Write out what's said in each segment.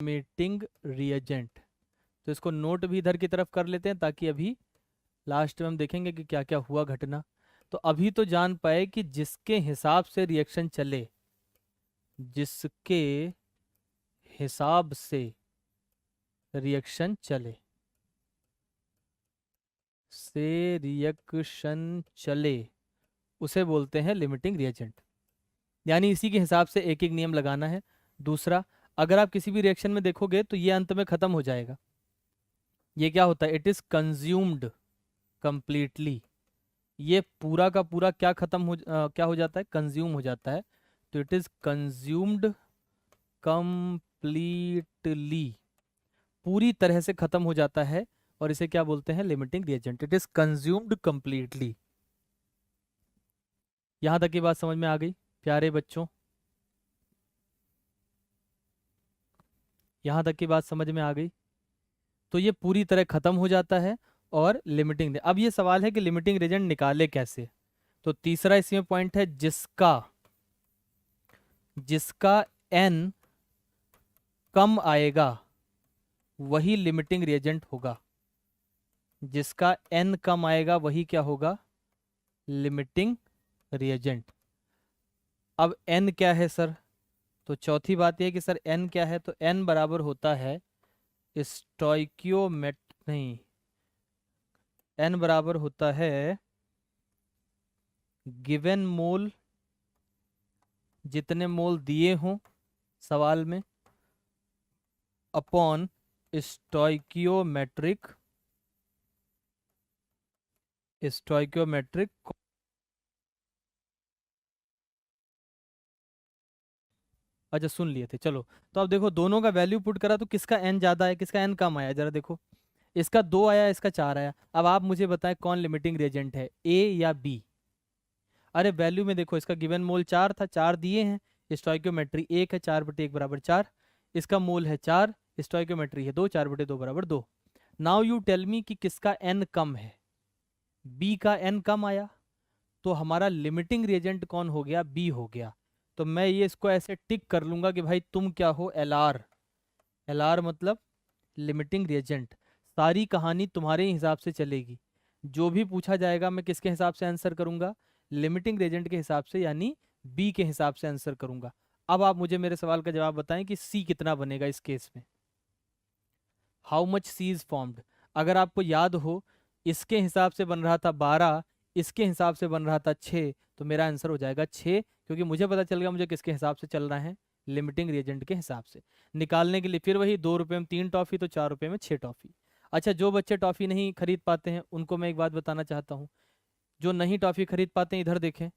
Limiting reagent. तो इसको note भी इधर की तरफ कर लेते हैं ताकि अभी लास्ट में हम देखेंगे कि क्या क्या हुआ घटना। तो अभी तो जान पाए कि जिसके हिसाब से रिएक्शन चले, जिसके हिसाब से रिएक्शन चले, से रिएक्शन चले, उसे बोलते हैं लिमिटिंग रिएजेंट। यानी इसी के हिसाब से एक एक नियम लगाना है। दूसरा, अगर आप किसी भी रिएक्शन में देखोगे तो ये अंत में खत्म हो जाएगा। ये क्या होता है? It is consumed completely. ये पूरा का पूरा क्या खत्म हो क्या हो जाता है? कंज्यूम हो जाता है। तो इट इज कंज्यूम्ड कंप्लीटली, पूरी तरह से खत्म हो जाता है। और इसे क्या बोलते हैं? Limiting reagent. It is consumed completely. यहां तक की बात समझ में आ गई प्यारे बच्चों? यहां तक की बात समझ में आ गई? तो ये पूरी तरह खत्म हो जाता है। और लिमिटिंग, अब ये सवाल है कि लिमिटिंग रिएजेंट निकाले कैसे। तो तीसरा इसमें पॉइंट है, जिसका जिसका n कम आएगा वही लिमिटिंग रिएजेंट होगा। जिसका n कम आएगा वही क्या होगा? Limiting reagent. अब n क्या है सर? तो चौथी बात यह कि सर n क्या है? तो n बराबर होता है स्टोइकियोमेट नहीं, n बराबर होता है गिवन मोल, जितने मोल दिए हों सवाल में, अपॉन स्टोइकियोमेट्रिक स्टोइकियोमेट्रिक। अच्छा सुन लिए थे, चलो। तो अब देखो दोनों का वैल्यू पुट करा तो किसका n ज्यादा है, किसका n कम आया? जरा देखो, इसका 2 आया, इसका 4 आया। अब आप मुझे बताएं कौन लिमिटिंग रिएजेंट है, ए या बी? अरे वैल्यू में देखो, इसका गिवन मोल 4 था, 4 दिए हैं। स्टोइकियोमेट्री 1 है, 4/1 बराबर 4। इसका मोल है 4, स्टोइकियोमेट्री है 2, 4/2 बराबर 2। नाउ यू टेल मी कि किसका n कम है? बी का n कम आया, तो हमारा लिमिटिंग रिएजेंट कौन हो गया? बी हो गया। तो मैं ये इसको ऐसे टिक कर लूंगा कि भाई तुम क्या हो? एलआर। एलआर मतलब लिमिटिंग रिएजेंट। सारी कहानी तुम्हारे ही हिसाब से चलेगी। जो भी पूछा जाएगा मैं किसके हिसाब से आंसर करूंगा? लिमिटिंग रिएजेंट के हिसाब से, यानी बी के हिसाब से आंसर करूंगा। अब आप मुझे मेरे सवाल का जवाब बताएं कि सी कितना बनेगा इस केस में। How much see is formed. अगर आपको याद हो, इसके हिसाब से बन रहा था 12, इसके हिसाब से बन रहा था 6, तो मेरा आंसर हो जाएगा 6, क्योंकि मुझे पता चल गया मुझे किसके हिसाब से चल रहा है, लिमिटिंग रिएजेंट के हिसाब से। निकालने के लिए फिर वही 2 रुपये में 3 टॉफी, तो 4 रुपये में 6 टॉफी। अच्छा, जो बच्चे टॉफी नहीं खरीद पाते हैं उनको मैं एक बात बताना चाहता हूँ। जो नहीं टॉफी खरीद पाते हैं इधर देखें,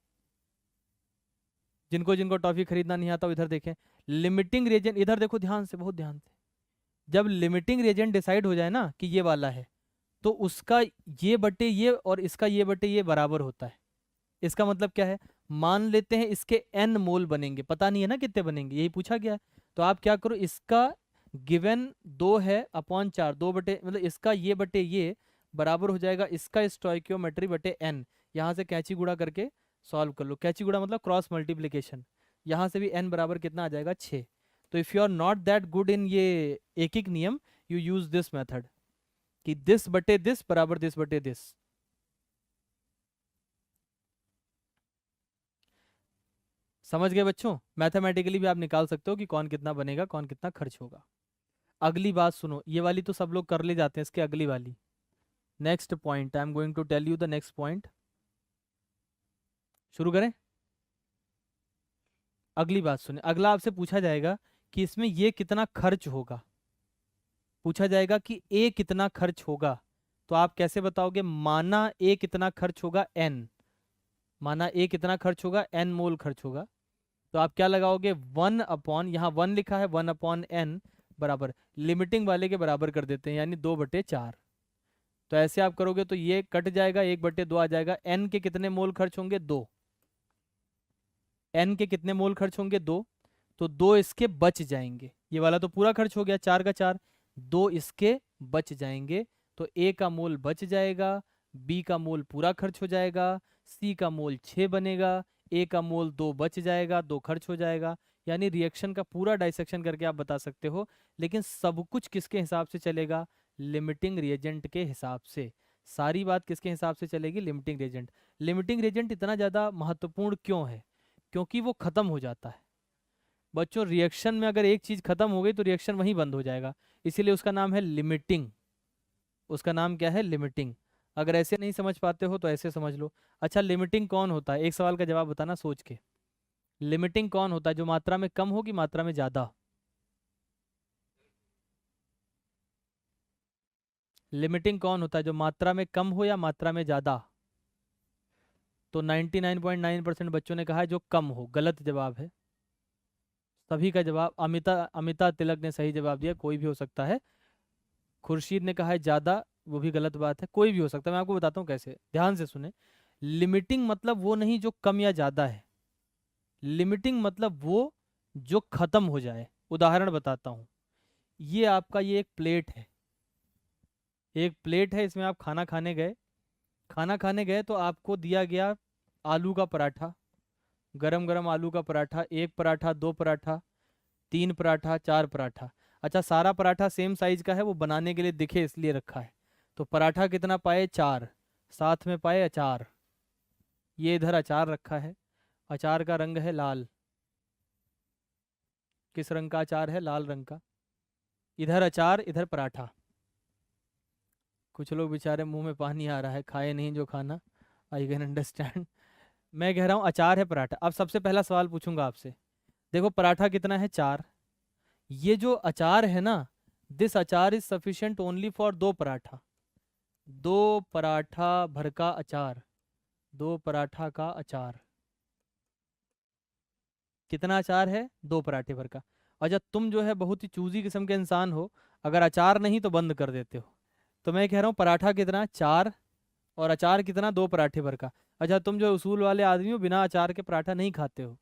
जिनको जिनको टॉफी खरीदना नहीं आता वो इधर देखें। लिमिटिंग रिएजेंट इधर देखो ध्यान से, बहुत ध्यान से। जब लिमिटिंग रिएजेंट डिसाइड हो जाए ना कि ये वाला है, तो उसका ये बटे ये और इसका ये बटे ये बराबर होता है। इसका मतलब क्या है? मान लेते हैं इसके n मोल बनेंगे, पता नहीं है ना कितने बनेंगे, यही पूछा गया है। तो आप क्या करो, इसका गिवन 2 है अपॉन 4, 2 बटे मतलब इसका ये बटे ये बराबर हो जाएगा इसका स्टोइकियोमेट्री बटे n। यहाँ से कैंची गुणा करके सॉल्व कर लो। कैंची गुणा मतलब क्रॉस मल्टीप्लीकेशन। यहाँ से भी n बराबर कितना आ जाएगा? 6। तो if you are not that good in ये एक एक नियम, यू यूज दिस मेथड कि दिस बटे दिस बराबर दिस बटे दिस। समझ गए बच्चों? मैथमेटिकली भी आप निकाल सकते हो कि कौन कितना बनेगा, कौन कितना खर्च होगा। अगली बात सुनो, ये वाली तो सब लोग कर ले जाते हैं, इसके अगली वाली next point, I am going to tell you the next point. शुरू करें? अगली बात सुने, अगला आपसे पूछा जाएगा कि इसमें ये कितना खर्च होगा। पूछा जाएगा कि ए कितना खर्च होगा, तो आप कैसे बताओगे? माना ए कितना खर्च होगा? एन। माना ए कितना खर्च होगा? एन मोल खर्च होगा। तो आप क्या लगाओगे? 1 अपॉन, यहाँ 1 लिखा है, 1/n बराबर लिमिटिंग वाले के बराबर कर देते हैं, यानी 2/4। तो ऐसे आप करोगे तो ये कट जाएगा, 1/2 आ जाएगा। एन के कितने मोल खर्च होंगे? 2। एन के कितने मोल खर्च होंगे? 2। तो 2 इसके बच जाएंगे। ये वाला तो पूरा खर्च हो गया, 4 का 4, 2 इसके बच जाएंगे। तो ए का मोल बच जाएगा, बी का मोल पूरा खर्च हो जाएगा, सी का मोल 6 बनेगा, ए का मोल 2 बच जाएगा, 2 खर्च हो जाएगा। यानी रिएक्शन का पूरा डाइसेक्शन करके आप बता सकते हो, लेकिन सब कुछ किसके हिसाब से चलेगा? लिमिटिंग रिएजेंट के हिसाब से। सारी बात किसके हिसाब से चलेगी? Limiting reagent. लिमिटिंग रिएजेंट इतना ज़्यादा महत्वपूर्ण क्यों है? क्योंकि वो खत्म हो जाता है। बच्चों, रिएक्शन में अगर एक चीज़ खत्म हो गई तो रिएक्शन वहीं बंद हो जाएगा, इसीलिए उसका नाम है लिमिटिंग। उसका नाम क्या है? लिमिटिंग। अगर ऐसे नहीं समझ पाते हो तो ऐसे समझ लो। अच्छा, लिमिटिंग कौन होता है? एक सवाल का जवाब बताना सोच के। लिमिटिंग कौन होता है? जो मात्रा में कम हो कि मात्रा में ज़्यादा? लिमिटिंग कौन होता है? जो मात्रा में कम हो या मात्रा में ज़्यादा? तो 99.9% बच्चों ने कहा है जो कम हो। गलत जवाब है। सभी का जवाब, अमिता अमिता तिलक ने सही जवाब दिया, कोई भी हो सकता है। खुर्शीद ने कहा है ज़्यादा, वो भी गलत बात है, कोई भी हो सकता है। मैं आपको बताता हूँ कैसे, ध्यान से सुने। लिमिटिंग मतलब वो नहीं जो कम या ज़्यादा है। लिमिटिंग मतलब वो जो खत्म हो जाए। उदाहरण बताता हूँ। ये आपका, ये एक प्लेट है। एक प्लेट है, इसमें आप खाना खाने गए। खाना खाने गए तो आपको दिया गया आलू का पराठा, गरम गरम आलू का पराठा। एक पराठा, दो पराठा, तीन पराठा, चार पराठा। अच्छा, सारा पराठा सेम साइज का है, वो बनाने के लिए दिखे इसलिए रखा है। तो पराठा कितना पाए? चार। साथ में पाए अचार। ये इधर अचार रखा है। अचार का रंग है लाल। किस रंग का अचार है? लाल रंग का। इधर अचार, इधर पराठा। कुछ लोग बेचारे मुंह में पानी आ रहा है, खाए नहीं जो खाना। I can understand. मैं कह रहा हूँ अचार है, पराठा। अब सबसे पहला सवाल पूछूंगा आपसे। देखो, पराठा कितना है? चार। ये जो अचार है ना, दिस अचार इज सफिशिएंट ओनली फॉर दो पराठा। दो पराठा भर का अचार। दो पराठा का अचार। कितना अचार है? दो पराठे भर का। और जब तुम जो है बहुत ही चूजी किस्म के इंसान हो, अगर अचार नहीं तो बंद कर देते हो। तो मैं कह रहा हूँ पराठा कितना? चार। और अचार कितना? दो पराठे भर का। अच्छा, तुम जो उसूल वाले आदमी हो, बिना अचार के पराठा नहीं खाते हो।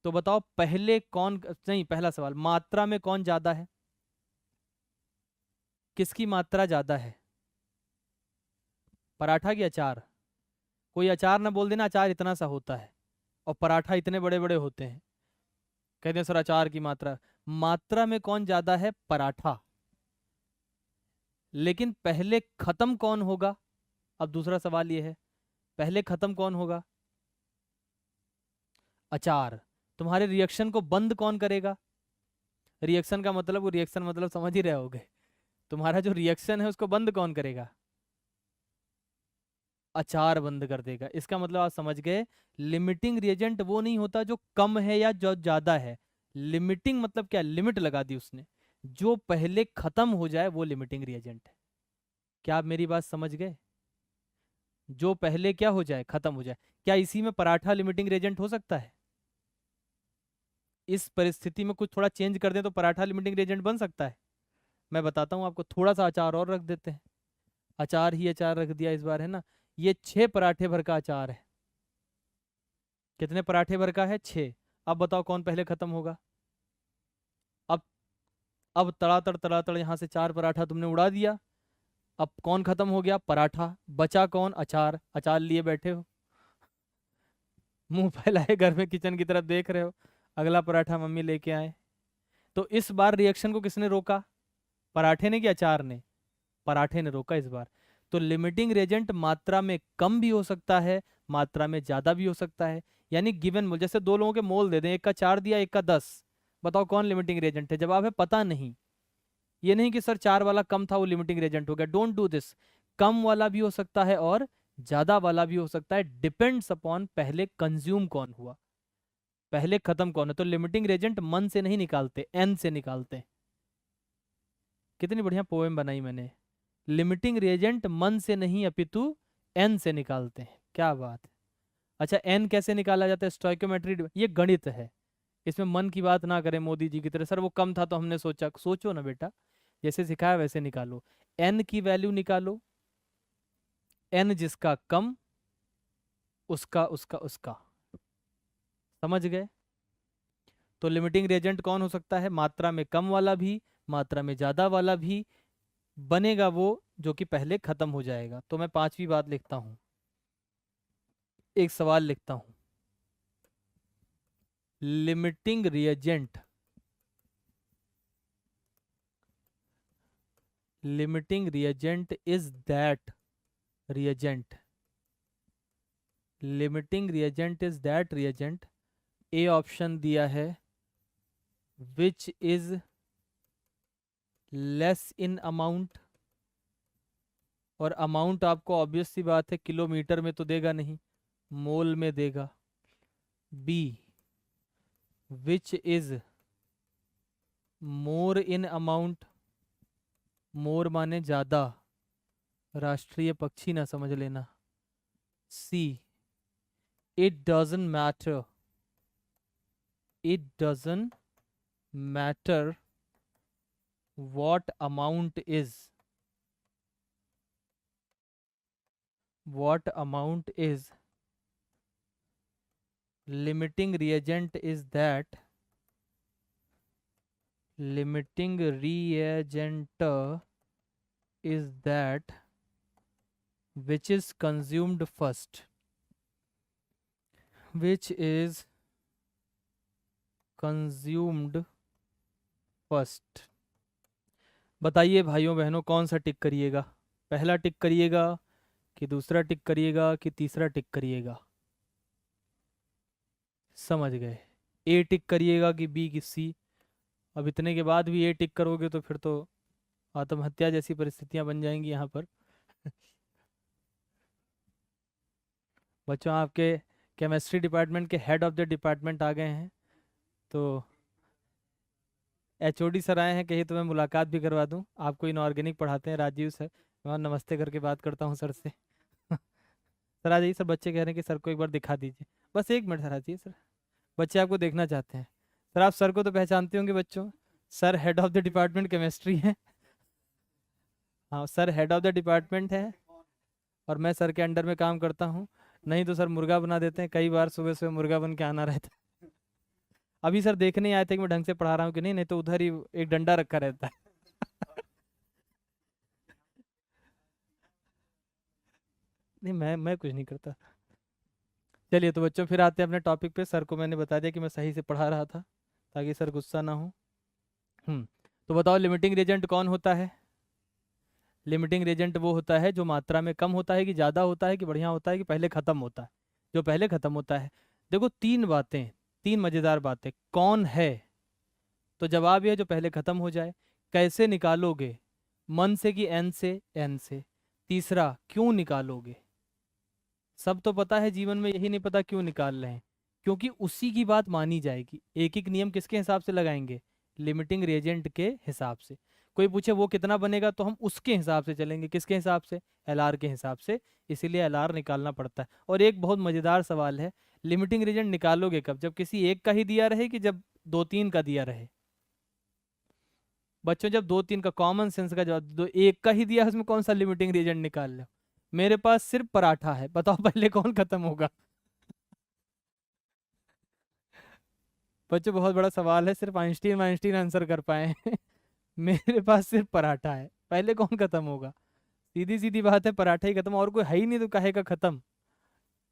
तो बताओ पहले कौन, नहीं, पहला सवाल, मात्रा में कौन ज्यादा है? किसकी मात्रा ज्यादा है? पराठा की अचार? कोई अचार ना बोल देना अचार इतना सा होता है और पराठा इतने बड़े बड़े होते हैं। कहते हैं सर अचार की मात्रा। मात्रा में कौन ज्यादा है? पराठा। लेकिन पहले खत्म कौन होगा? अब दूसरा सवाल ये है, पहले खत्म कौन होगा? अचार। तुम्हारे रिएक्शन को बंद कौन करेगा? रिएक्शन का मतलब, वो रिएक्शन मतलब समझ ही रहे होगे। तुम्हारा जो रिएक्शन है उसको बंद कौन करेगा? अचार बंद कर देगा। इसका मतलब आप समझ गए, लिमिटिंग रिएजेंट वो नहीं होता जो कम है या जो ज्यादा है। लिमिटिंग मतलब क्या? लिमिट लगा दी उसने। जो पहले खत्म हो जाए वो लिमिटिंग रिएजेंट है। क्या आप मेरी बात समझ गए? जो पहले क्या हो जाए? खत्म हो जाए। क्या इसी में पराठा लिमिटिंग रिएजेंट हो सकता है? इस परिस्थिति में कुछ थोड़ा चेंज कर दें तो पराठा लिमिटिंग रिएजेंट बन सकता है। मैं बताता हूँ आपको, थोड़ा सा अचार और रख देते हैं। अचार ही अचार रख दिया इस बार, है ना। ये 6 पराठे भर का अचार है। कितने पराठे भर का है? 6। अब बताओ कौन पहले खत्म होगा? अब अब तड़ातड़ तड़ातड़ यहाँ से 4 पराठा तुमने उड़ा दिया। अब कौन खत्म हो गया? पराठा। बचा कौन? अचार। अचार लिए बैठे हो, मुंह फैलाए घर में किचन की तरफ देख रहे हो। अगला पराठा मम्मी लेके आए। तो इस बार रिएक्शन को किसने रोका? पराठे ने कि अचार ने? पराठे ने रोका इस बार। तो लिमिटिंग रेजेंट मात्रा में कम भी हो सकता है, मात्रा में ज्यादा भी हो सकता है। यानी गिवन मोल, जैसे दो लोगों के मोल दे दें, एक का 4 दिया, एक का 10। बताओ कौन लिमिटिंग रेजेंट है? जवाब है पता नहीं। ये नहीं कि सर 4 वाला कम था वो लिमिटिंग रेजेंट हो गया। Don't do this. कम वाला भी हो सकता है और ज्यादा वाला भी हो सकता है। डिपेंड्स अपॉन पहले कंज्यूम कौन हुआ, पहले खत्म कौन है। तो लिमिटिंग रेजेंट मन से नहीं निकालते, एन से निकालते हैं। कितनी बढ़िया पोएम बनाई मैंने। लिमिटिंग रिएजेंट मन से नहीं अपितु एन से निकालते हैं। क्या बात है। अच्छा, एन कैसे निकाला जाता है? स्टोइकोमेट्री, ये गणित है। इसमें मन की बात ना करें मोदी जी की तरह, सर वो कम था तो हमने सोचा। सोचो ना बेटा, जैसे सिखाया वैसे निकालो। एन की वैल्यू निकालो। एन जिसका कम, उसका उसका उसका। समझ गए? तो लिमिटिंग रिएजेंट कौन हो सकता है? मात्रा में कम वाला भी, मात्रा में ज्यादा वाला भी। बनेगा वो जो कि पहले खत्म हो जाएगा। तो मैं पांचवी बात लिखता हूं, 1 सवाल लिखता हूं। Limiting reagent, limiting reagent is that reagent, limiting reagent is that reagent, A option दिया है which is less in amount, और अमाउंट आपको ऑब्वियस सी बात है किलोमीटर में तो देगा नहीं, मोल में देगा। B which is more in amount, more माने ज्यादा, राष्ट्रीय पक्षी ना समझ लेना। See it doesn't matter, it doesn't matter what amount is, what amount is, limiting reagent is that, limiting reagent is that which is consumed first, which is consumed first। बताइए भाइयों बहनों कौन सा टिक करिएगा, पहला टिक करिएगा कि दूसरा टिक करिएगा कि तीसरा टिक करिएगा? समझ गए, ए टिक करिएगा कि बी कि सी? अब इतने के बाद भी ए टिक करोगे तो फिर तो आत्महत्या जैसी परिस्थितियां बन जाएंगी यहाँ पर। बच्चों आपके केमिस्ट्री डिपार्टमेंट के हेड ऑफ द डिपार्टमेंट आ गए हैं, तो एचओडी सर आए हैं, कहीं तो मैं मुलाकात भी करवा दूं आपको। इनऑर्गेनिक पढ़ाते हैं राजीव सर, मैं नमस्ते करके बात करता हूं सर से। सर आ जाइए सर, बच्चे कह रहे हैं कि सर को एक बार दिखा दीजिए, बस एक मिनट सर आ जाइए सर, बच्चे आपको देखना चाहते हैं। सर आप सर को तो पहचानते होंगे बच्चों, sir head of the department chemistry है। हाँ sir head of the department है और मैं सर के अंडर में काम करता हूँ, नहीं तो सर मुर्गा बना देते हैं, कई बार सुबह सुबह मुर्गा बन के आना रहता है। अभी सर देखने ही आए थे कि मैं ढंग से पढ़ा रहा हूँ कि नहीं, नहीं तो उधर ही एक डंडा रखा रहता है। नहीं मैं कुछ नहीं करता। चलिए तो बच्चों फिर आते हैं अपने टॉपिक पे। सर को मैंने बता दिया कि मैं सही से पढ़ा रहा था ताकि सर गुस्सा ना हो। तो बताओ लिमिटिंग रिएजेंट कौन होता है? लिमिटिंग रिएजेंट वो होता है जो मात्रा में कम होता है कि ज़्यादा होता है कि बढ़िया होता है कि पहले ख़त्म होता है? जो पहले ख़त्म होता है। देखो तीन बातें, तीन मज़ेदार बातें। कौन है? तो जवाब ये है जो पहले ख़त्म हो जाए। कैसे निकालोगे? मन से कि एन से? एन से। तीसरा क्यों निकालोगे? सब तो पता है जीवन में, यही नहीं पता क्यों निकाल रहे हैं, क्योंकि उसी की बात मानी जाएगी। एक एक नियम किसके हिसाब से लगाएंगे? लिमिटिंग रिएजेंट के हिसाब से। कोई पूछे वो कितना बनेगा तो हम उसके हिसाब से चलेंगे। किसके हिसाब से? एलआर के हिसाब से। इसीलिए एलआर निकालना पड़ता है। और एक बहुत मजेदार सवाल है, लिमिटिंग रिएजेंट निकालोगे कब? जब किसी एक का ही दिया रहे कि जब दो तीन का दिया रहे? बच्चों जब दो तीन का, कॉमन सेंस का जवाब। दो एक का ही दिया है उसमें कौन सा लिमिटिंग रिएजेंट निकाल लो? मेरे पास सिर्फ पराठा है, बताओ पहले कौन खत्म होगा? बच्चों बहुत बड़ा सवाल है, सिर्फ आइंस्टीन आइंस्टीन आंसर कर पाए हैं। मेरे पास सिर्फ पराठा है, पहले कौन खत्म होगा? सीधी सीधी बात है, पराठा ही खत्म, और कोई है ही नहीं तो काहे का खत्म।